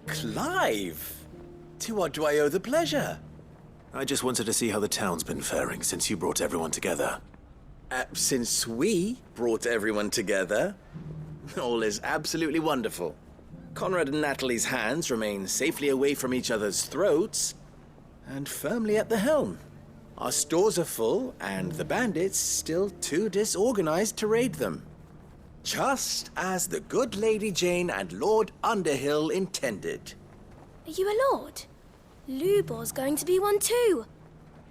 Clive? To what do I owe the pleasure? I just wanted to see how the town's been faring since you brought everyone together. Since we brought everyone together, all is absolutely wonderful. Conrad and Natalie's hands remain safely away from each other's throats and firmly at the helm. Our stores are full and the bandits still too disorganized to raid them. Just as the good Lady Jane and Lord Underhill intended. Are you a lord? Lubor's going to be one too.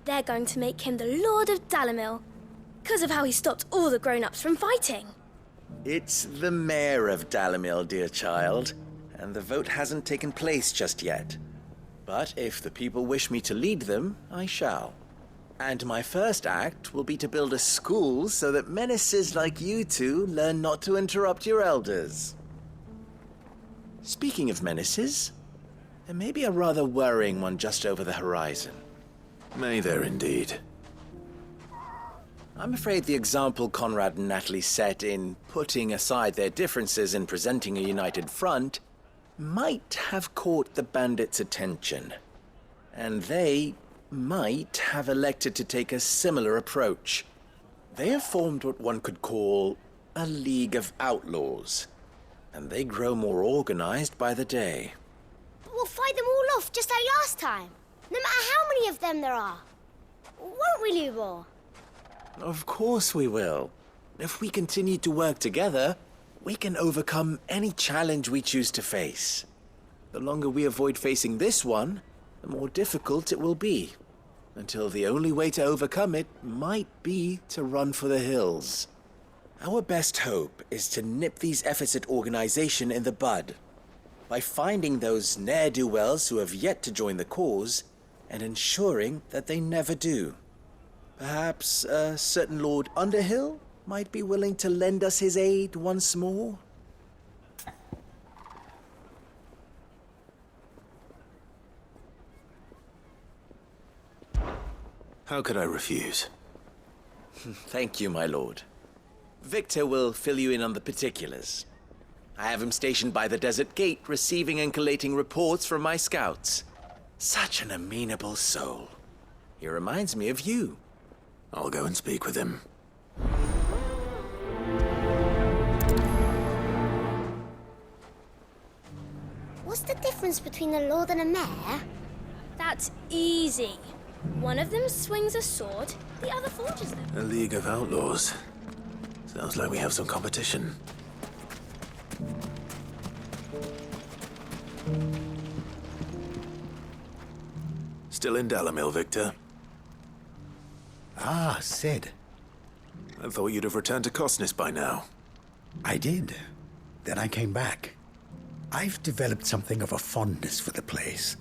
They're going to make him the Lord of Dalimil, because of how he stopped all the grown-ups from fighting. It's the mayor of Dalimil, dear child, and the vote hasn't taken place just yet. But if the people wish me to lead them, I shall. And my first act will be to build a school so that menaces like you two learn not to interrupt your elders. Speaking of menaces, there may be a rather worrying one just over the horizon. May there indeed. I'm afraid the example Conrad and Natalie set in putting aside their differences and presenting a united front might have caught the bandits' attention. And they might have elected to take a similar approach. They have formed what one could call a League of Outlaws, and they grow more organized by the day. But we'll fight them all off just like last time, no matter how many of them there are. Won't we, Lubor? Of course we will. If we continue to work together, we can overcome any challenge we choose to face. The longer we avoid facing this one, the more difficult it will be, until the only way to overcome it might be to run for the hills. Our best hope is to nip these efforts at organization in the bud, by finding those ne'er-do-wells who have yet to join the cause, and ensuring that they never do. Perhaps a certain Lord Underhill might be willing to lend us his aid once more? How could I refuse? Thank you, my lord. Victor will fill you in on the particulars. I have him stationed by the desert gate, receiving and collating reports from my scouts. Such an amenable soul. He reminds me of you. I'll go and speak with him. What's the difference between a lord and a mayor? That's easy. One of them swings a sword, the other forges them. A League of Outlaws. Sounds like we have some competition. Still in Dalimil, Victor? Ah, Sid. I thought you'd have returned to Cosnes by now. I did. Then I came back. I've developed something of a fondness for the place.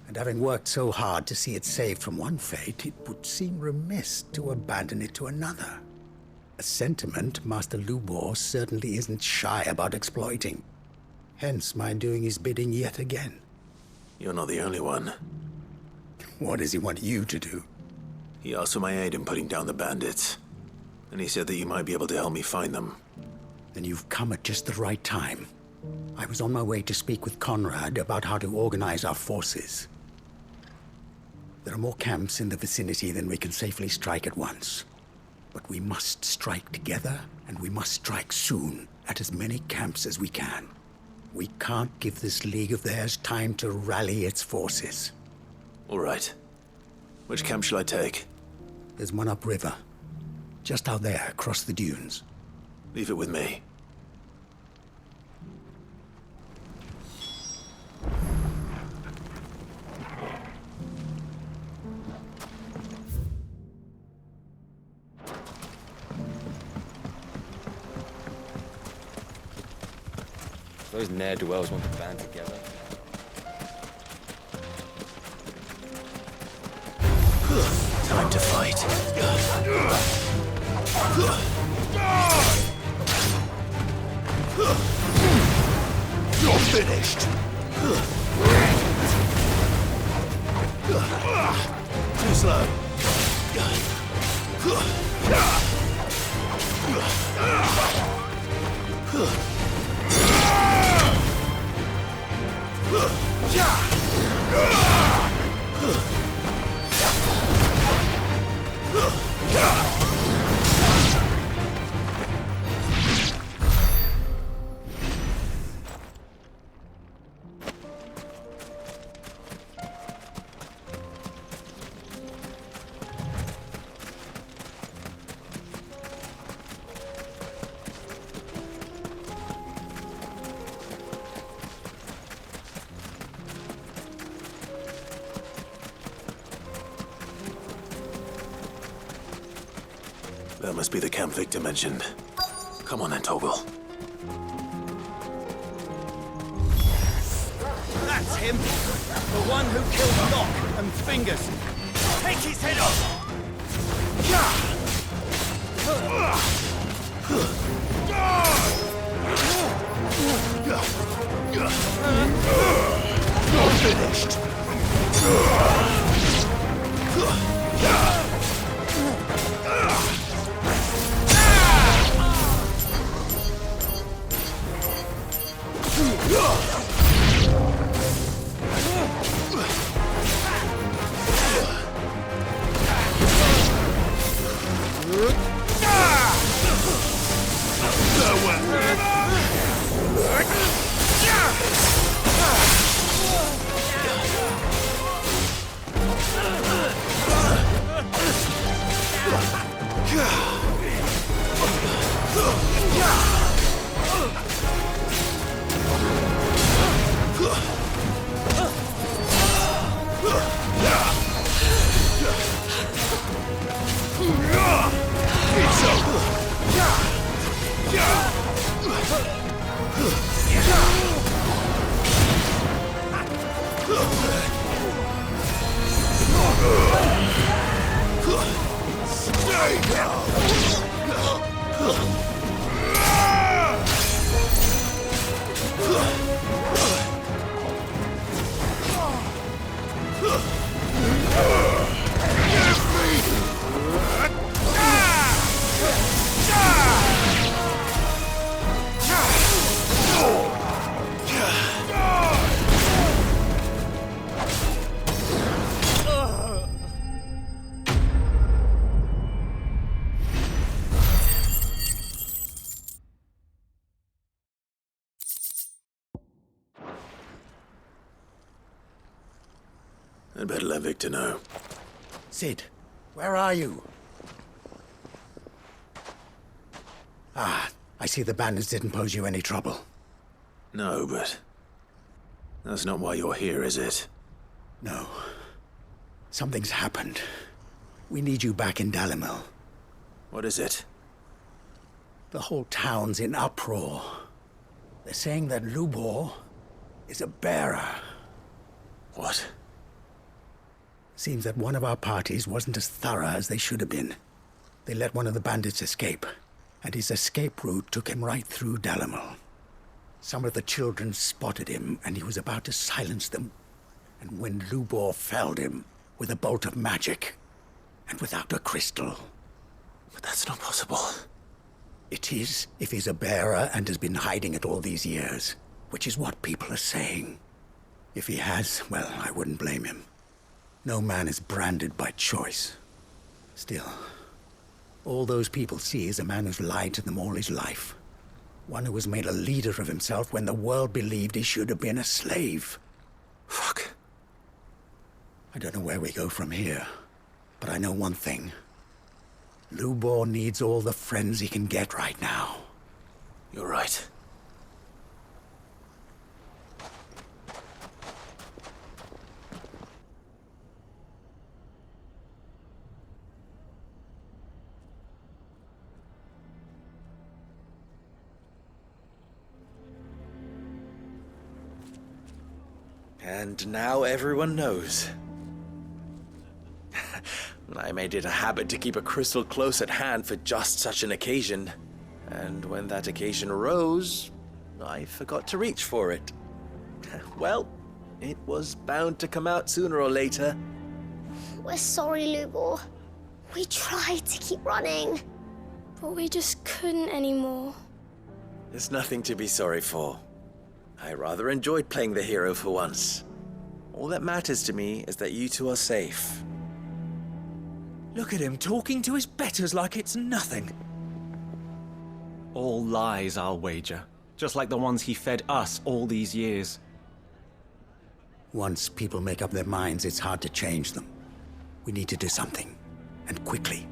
And having worked so hard to see it saved from one fate, it would seem remiss to abandon it to another. A sentiment Master Lubor certainly isn't shy about exploiting. Hence my doing his bidding yet again. You're not the only one. What does he want you to do? He asked for my aid in putting down the bandits. And he said that you might be able to help me find them. Then you've come at just the right time. I was on my way to speak with Conrad about how to organize our forces. There are more camps in the vicinity than we can safely strike at once. But we must strike together, and we must strike soon at as many camps as we can. We can't give this league of theirs time to rally its forces. All right. Which camp shall I take? There's one upriver. Just out there, across the dunes. Leave it with me. Those ne'er-do-wells want to band together. Time to fight. You're finished! Too slow. That must be the camp Victor mentioned. Come on then, Toggle. That's him! The one who killed Locke and Fingers! Take his head off! You're finished! I'd better let Victor know. Sid, where are you? Ah, I see the bandits didn't pose you any trouble. No, but... that's not why you're here, is it? No. Something's happened. We need you back in Dalimil. What is it? The whole town's in uproar. They're saying that Lubor is a bearer. What? Seems that one of our parties wasn't as thorough as they should have been. They let one of the bandits escape, and his escape route took him right through Dalimil. Some of the children spotted him, and he was about to silence them. And when Lubor felled him with a bolt of magic, and without a crystal. But that's not possible. It is, if he's a bearer and has been hiding it all these years, which is what people are saying. If he has, well, I wouldn't blame him. No man is branded by choice. Still, all those people see is a man who's lied to them all his life. One who was made a leader of himself when the world believed he should have been a slave. Fuck. I don't know where we go from here, but I know one thing. Lubor needs all the friends he can get right now. You're right. And now everyone knows. I made it a habit to keep a crystal close at hand for just such an occasion. And when that occasion arose, I forgot to reach for it. Well, it was bound to come out sooner or later. We're sorry, Lubor. We tried to keep running. But we just couldn't anymore. There's nothing to be sorry for. I rather enjoyed playing the hero for once. All that matters to me is that you two are safe. Look at him talking to his betters like it's nothing. All lies, I'll wager. Just like the ones he fed us all these years. Once people make up their minds, it's hard to change them. We need to do something, and quickly.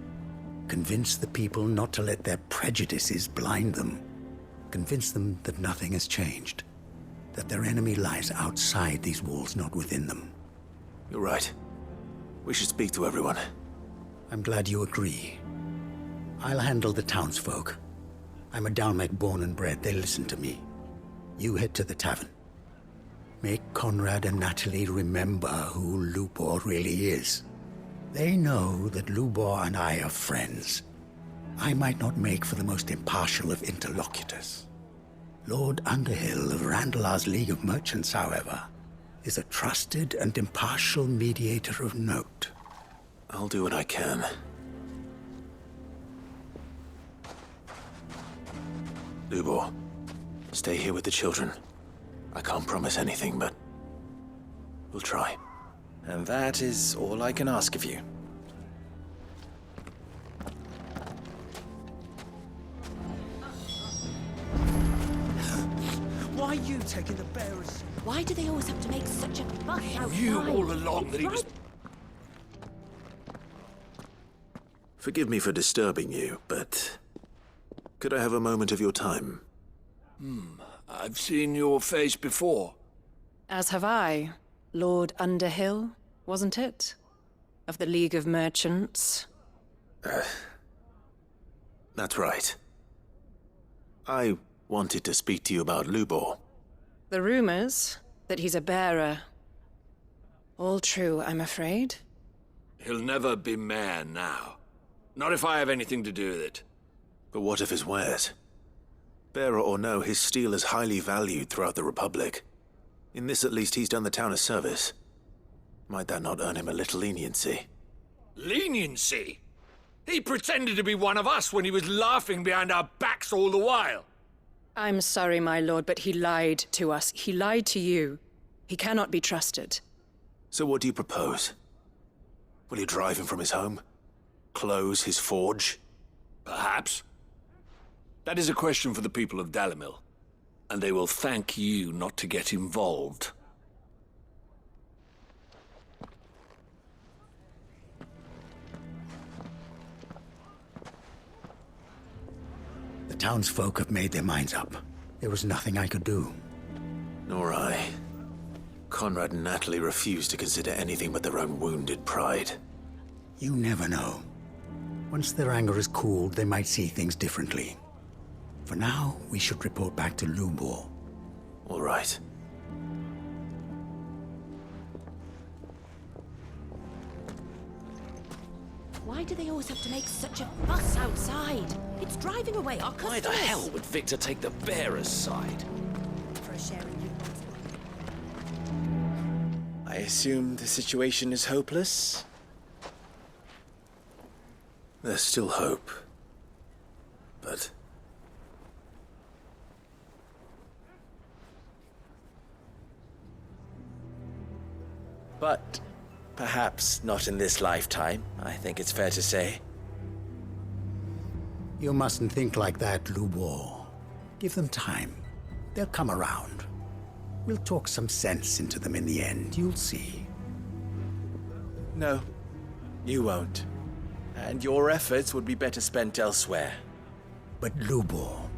Convince the people not to let their prejudices blind them. Convince them that nothing has changed. That their enemy lies outside these walls, not within them. You're right. We should speak to everyone. I'm glad you agree. I'll handle the townsfolk. I'm a Dalmec born and bred. They listen to me. You head to the tavern. Make Conrad and Natalie remember who Lubor really is. They know that Lubor and I are friends. I might not make for the most impartial of interlocutors. Lord Underhill of Randalar's League of Merchants, however, is a trusted and impartial mediator of note. I'll do what I can. Lubor, stay here with the children. I can't promise anything, but we'll try. And that is all I can ask of you. Why are you taking the bearers? Why do they always have to make such a fuss outside? You all along that he was... Forgive me for disturbing you, but could I have a moment of your time? I've seen your face before. As have I. Lord Underhill, wasn't it? Of the League of Merchants. That's right. I wanted to speak to you about Lubor. The rumors that he's a bearer. All true, I'm afraid. He'll never be mayor now. Not if I have anything to do with it. But what of his wares? Bearer or no, his steel is highly valued throughout the Republic. In this, at least, he's done the town a service. Might that not earn him a little leniency? Leniency? He pretended to be one of us when he was laughing behind our backs all the while. I'm sorry, my lord, but he lied to us. He lied to you. He cannot be trusted. So what do you propose? Will you drive him from his home? Close his forge? Perhaps. That is a question for the people of Dalimil, and they will thank you not to get involved. The townsfolk have made their minds up. There was nothing I could do. Nor I. Conrad and Natalie refused to consider anything but their own wounded pride. You never know. Once their anger is cooled, they might see things differently. For now, we should report back to Lubor. All right. Why do they always have to make such a fuss outside? It's driving away our customers. Why the hell would Victor take the bearer's side? For a sharing I assume the situation is hopeless? There's still hope. But... But perhaps not in this lifetime, I think it's fair to say. You mustn't think like that, Lubor. Give them time. They'll come around. We'll talk some sense into them in the end, you'll see. No, you won't. And your efforts would be better spent elsewhere. But Lubor...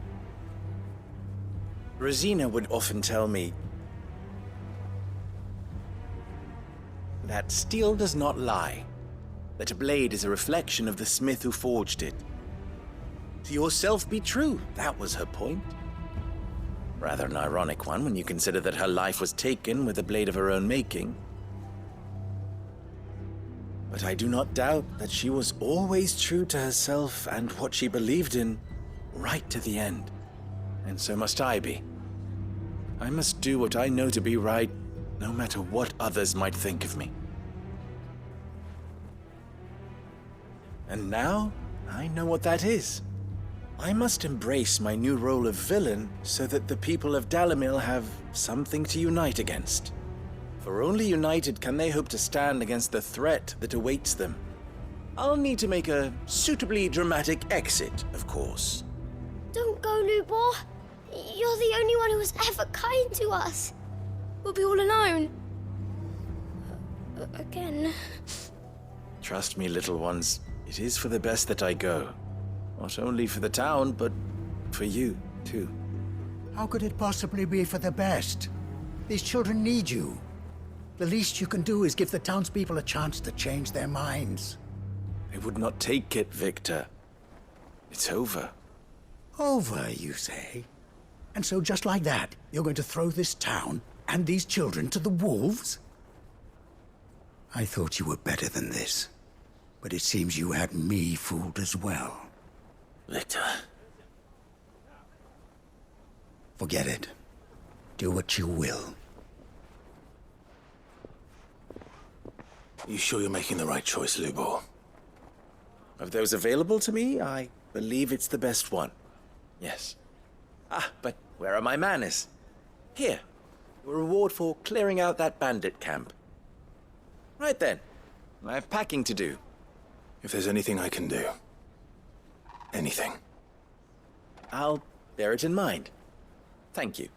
Rosina would often tell me that steel does not lie, that a blade is a reflection of the smith who forged it. To yourself be true, that was her point. Rather an ironic one when you consider that her life was taken with a blade of her own making. But I do not doubt that she was always true to herself and what she believed in, right to the end. And so must I be. I must do what I know to be right, no matter what others might think of me. And now, I know what that is. I must embrace my new role of villain so that the people of Dalimil have something to unite against. For only united can they hope to stand against the threat that awaits them. I'll need to make a suitably dramatic exit, of course. Don't go, Lubor. You're the only one who was ever kind to us. We'll be all alone. Again. Trust me, little ones, it is for the best that I go. Not only for the town, but for you, too. How could it possibly be for the best? These children need you. The least you can do is give the townspeople a chance to change their minds. I would not take it, Victor. It's over. Over, you say? And so just like that, you're going to throw this town and these children to the wolves? I thought you were better than this. But it seems you had me fooled as well. Victor. Forget it. Do what you will. You sure you're making the right choice, Lubor? Of those available to me, I believe it's the best one. Yes. Ah, but where are my manners? Here. A reward for clearing out that bandit camp. Right then. I have packing to do. If there's anything I can do. Anything. I'll bear it in mind. Thank you.